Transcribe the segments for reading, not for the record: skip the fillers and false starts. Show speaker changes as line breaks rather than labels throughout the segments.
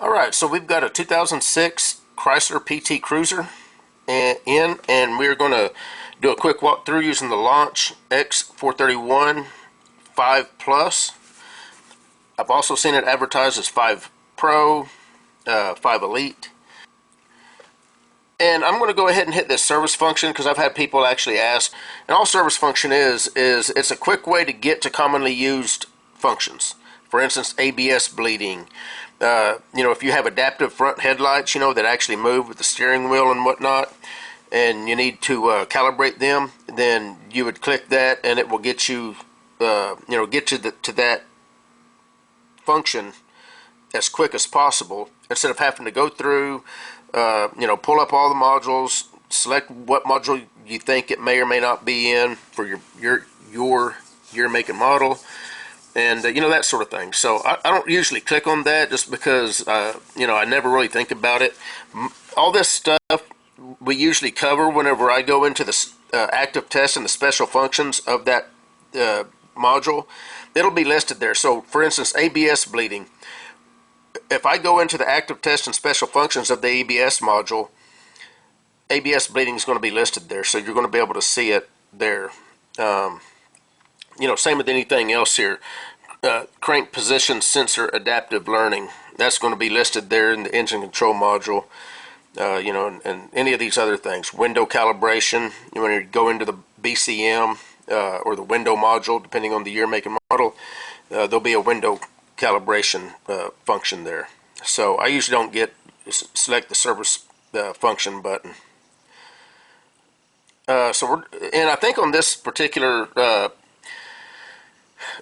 Alright, so we've got a 2006 Chrysler PT Cruiser and we're going to do a quick walkthrough using the Launch x431 5 Plus. I've also seen it advertised as 5 Pro, 5 Elite. And I'm going to go ahead and hit this service function because I've had people actually ask. And all service function is it's a quick way to get to commonly used functions. For instance, ABS bleeding. If you have adaptive front headlights, that actually move with the steering wheel and whatnot, and you need to calibrate them, then you would click that, and it will get you, get you to that function as quick as possible, instead of having to go through, pull up all the modules, select what module you think it may or may not be in for your make and model, and that sort of thing. So I don't usually click on that just because I never really think about it. All this stuff we usually cover whenever I go into the active test and the special functions of that module. It'll be listed there. So for instance, ABS bleeding, if I go into the active test and special functions of the ABS module, ABS bleeding is going to be listed there, so you're going to be able to see it there. Same with anything else here. Crank position sensor adaptive learning, that's going to be listed there in the engine control module. And any of these other things. Window calibration, when you go into the BCM or the window module, depending on the year, make, and model, there'll be a window calibration function there. So I usually don't select the service function button. And I think on this particular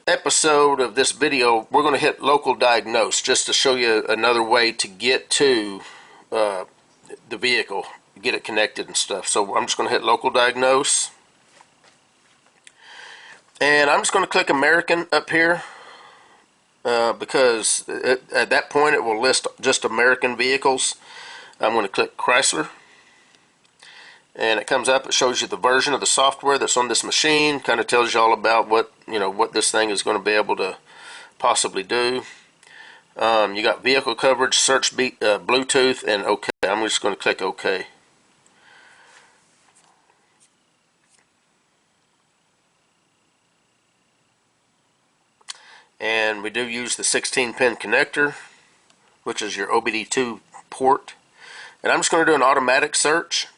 episode of this video, we're going to hit local diagnose just to show you another way to get to the vehicle, get it connected and stuff. So I'm just going to hit local diagnose, and I'm just going to click American up here because at that point it will list just American vehicles. I'm going to click Chrysler, and it comes up, it shows you the version of the software that's on this machine, kind of tells you all about what this thing is going to be able to possibly do. You got vehicle coverage, search Bluetooth, and OK. I'm just going to click OK. And we do use the 16-pin connector, which is your OBD2 port. And I'm just going to do an automatic search.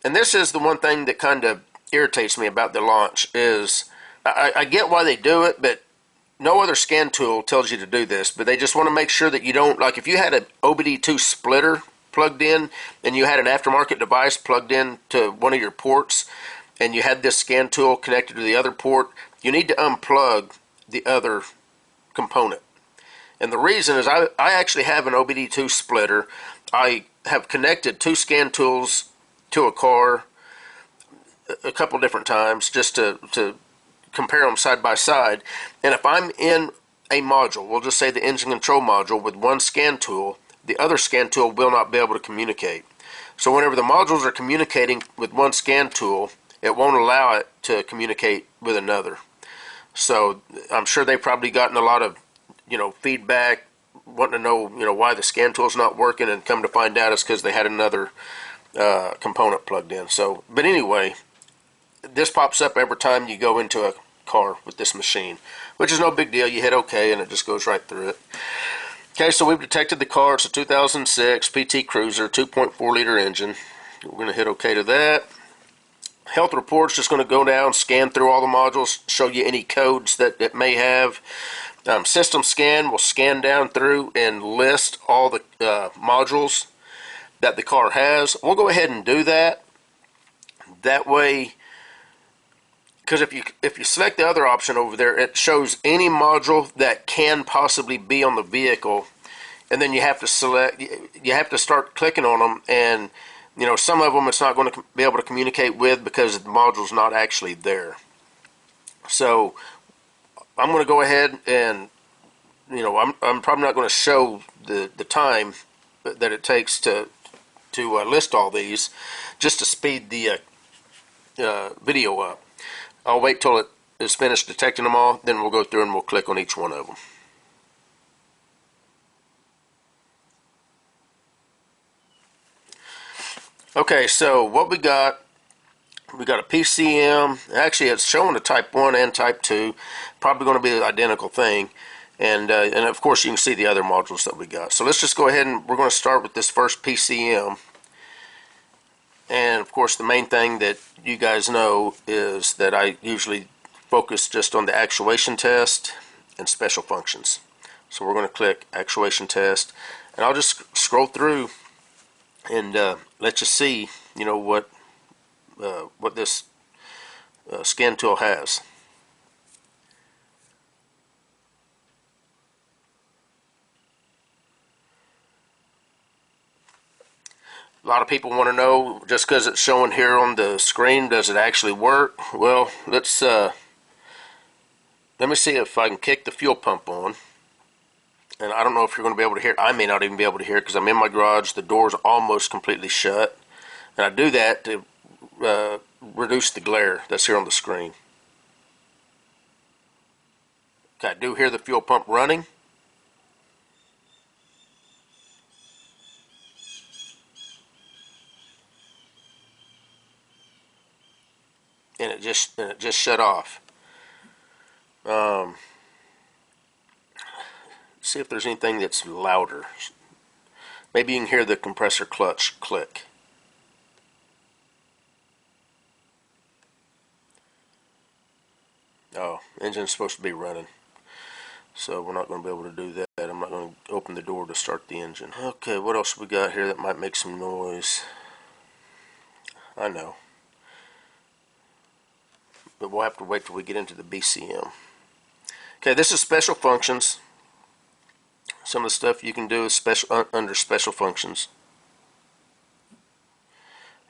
And this is the one thing that kind of irritates me about the Launch is I get why they do it, but no other scan tool tells you to do this. But they just want to make sure that you don't, like if you had an OBD2 splitter plugged in and you had an aftermarket device plugged in to one of your ports and you had this scan tool connected to the other port, you need to unplug the other component. And the reason is I actually have an OBD2 splitter. I have connected 2 scan tools to a car a couple different times just to compare them side by side. And if I'm in a module, we'll just say the engine control module, with one scan tool, the other scan tool will not be able to communicate. So whenever the modules are communicating with one scan tool, it won't allow it to communicate with another. So I'm sure they've probably gotten a lot of feedback, wanting to know why the scan tool's not working, and come to find out it's because they had another component plugged in. So, but anyway, this pops up every time you go into a car with this machine, which is no big deal. You hit OK and it just goes right through it. Okay, so we've detected the car. It's a 2006 PT Cruiser, 2.4 liter engine. We're going to hit OK to that. Health report's just going to go down, scan through all the modules, show you any codes that it may have. System scan will scan down through and list all the modules that the car has. We'll go ahead and do that. That way, because if you select the other option over there, it shows any module that can possibly be on the vehicle, and then you have to start clicking on them, and some of them it's not going to be able to communicate with because the module's not actually there. So I'm going to go ahead and I'm probably not going to show the time that it takes to list all these, just to speed the video up. I'll wait till it is finished detecting them all, then we'll go through and we'll click on each one of them. Okay, so what we got a PCM. Actually, it's showing a Type 1 and Type 2. Probably going to be the identical thing. And of course, you can see the other modules that we got. So let's just go ahead and we're going to start with this first PCM. And of course, the main thing that you guys know is that I usually focus just on the actuation test and special functions. So we're going to click Actuation Test. And I'll just scroll through and let you see, you know, what this scan tool has. A lot of people want to know, just because it's showing here on the screen, does it actually work? Well, let me see if I can kick the fuel pump on. And I don't know if you're going to be able to hear it. I may not even be able to hear it because I'm in my garage. The door's almost completely shut. And I do that to reduce the glare that's here on the screen. Okay, I do hear the fuel pump running. And it just shut off. See if there's anything that's louder. Maybe you can hear the compressor clutch click. Oh, engine's supposed to be running. So we're not going to be able to do that. I'm not going to open the door to start the engine. Okay, what else we got here that might make some noise? I know. But we'll have to wait till we get into the BCM. Okay, this is special functions. Some of the stuff you can do is under special functions.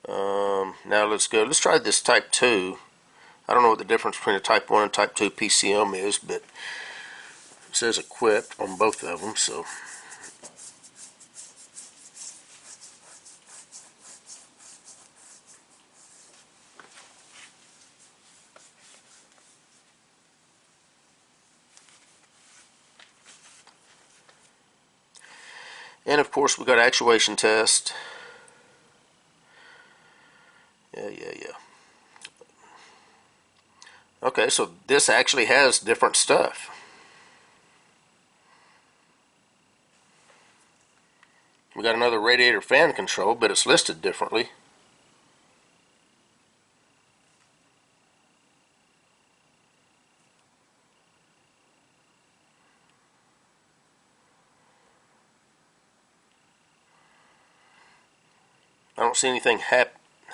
Now let's try this Type 2. I don't know what the difference between a Type 1 and Type 2 PCM is, but it says equipped on both of them, so. And of course we got Actuation Test. Yeah. Okay, so this actually has different stuff. We got another radiator fan control, but it's listed differently. I don't see anything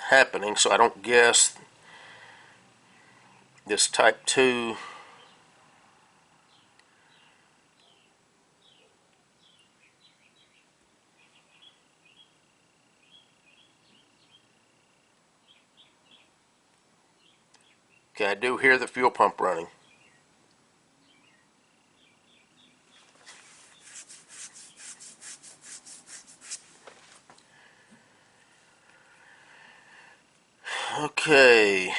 happening, so I don't guess this Type 2 Okay, I do hear the fuel pump running. Okay.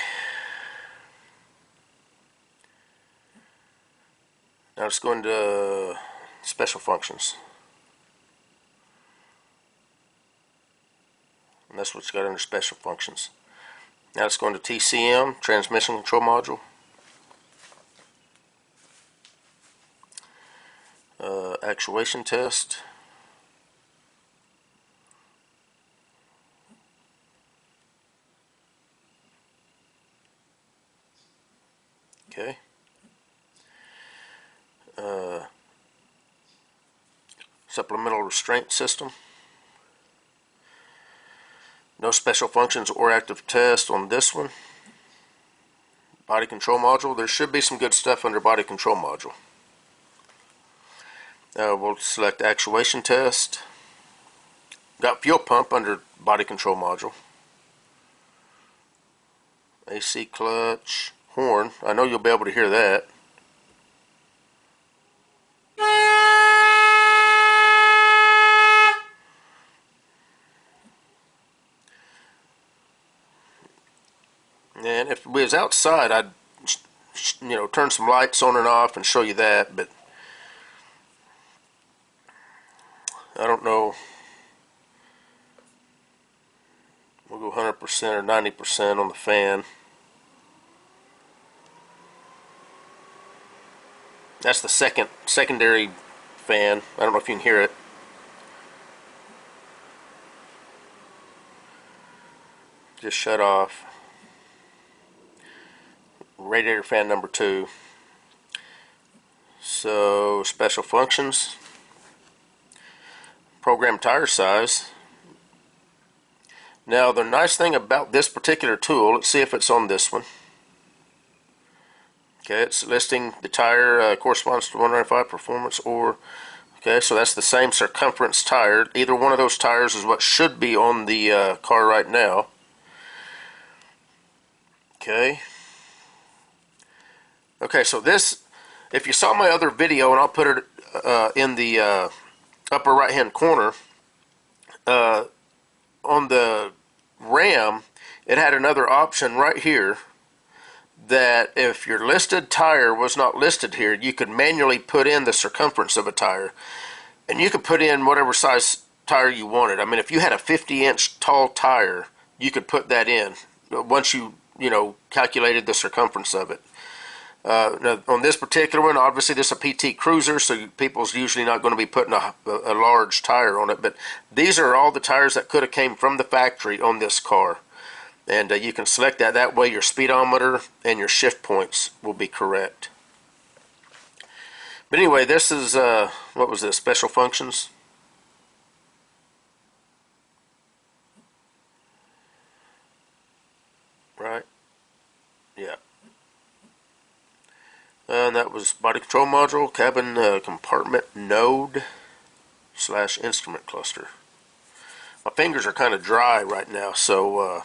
Now let's go into special functions. And that's what's got under special functions. Now let's go into TCM, transmission control module. Actuation test. Okay. Supplemental restraint system. No special functions or active test on this one. Body control module. There should be some good stuff under body control module. We'll select actuation test. Got fuel pump under body control module. AC clutch, horn. I know you'll be able to hear that. And if we was outside, I'd turn some lights on and off and show you that, but I don't know 100% or 90% on the fan. That's the secondary fan. I don't know if you can hear it. Just shut off. Radiator fan number 2. So special functions. Program tire size. Now the nice thing about this particular tool, let's see if it's on this one. Okay, it's listing the tire corresponds to 195 performance or, okay, so that's the same circumference tire. Either one of those tires is what should be on the car right now. Okay. Okay, so this, if you saw my other video, and I'll put it in the upper right hand corner, on the Ram, it had another option right here that if your listed tire was not listed here, you could manually put in the circumference of a tire, and you could put in whatever size tire you wanted. I mean, if you had a 50-inch tall tire, you could put that in once you calculated the circumference of it. Now on this particular one, obviously this is a PT Cruiser, so people's usually not going to be putting a large tire on it, but these are all the tires that could have came from the factory on this car. And you can select that. That way your speedometer and your shift points will be correct. But anyway, this is, what was this, special functions? Right? Yeah. And that was body control module, cabin compartment node / instrument cluster. My fingers are kind of dry right now, so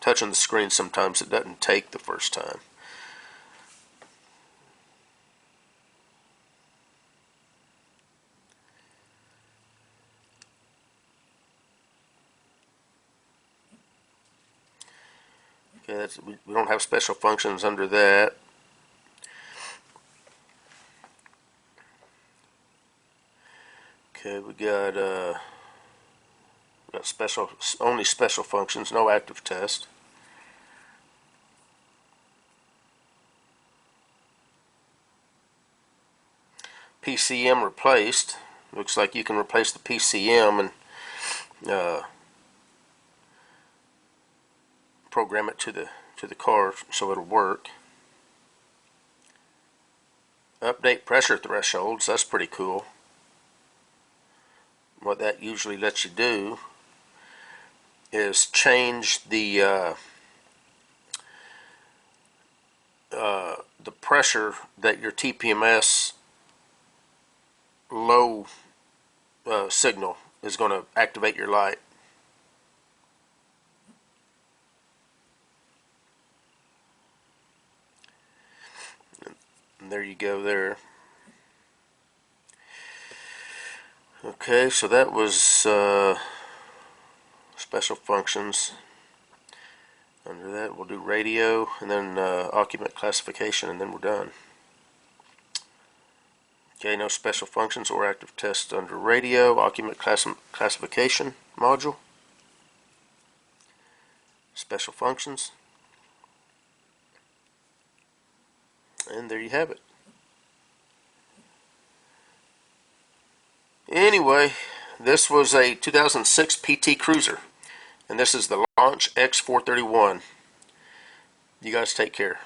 touching the screen sometimes it doesn't take the first time. Okay, we don't have special functions under that. Okay, we got only special functions, no active test. PCM replaced. Looks like you can replace the PCM and program it to the car so it'll work. Update pressure thresholds. That's pretty cool. What that usually lets you do is change the pressure that your TPMS low signal is going to activate your light. And there you go there. Okay, so that was special functions. Under that we'll do radio and then occupant classification, and then we're done. Okay, no special functions or active tests under radio, occupant classification module, special functions, and there you have it. Anyway, this was a 2006 PT Cruiser, and this is the Launch X431. You guys take care.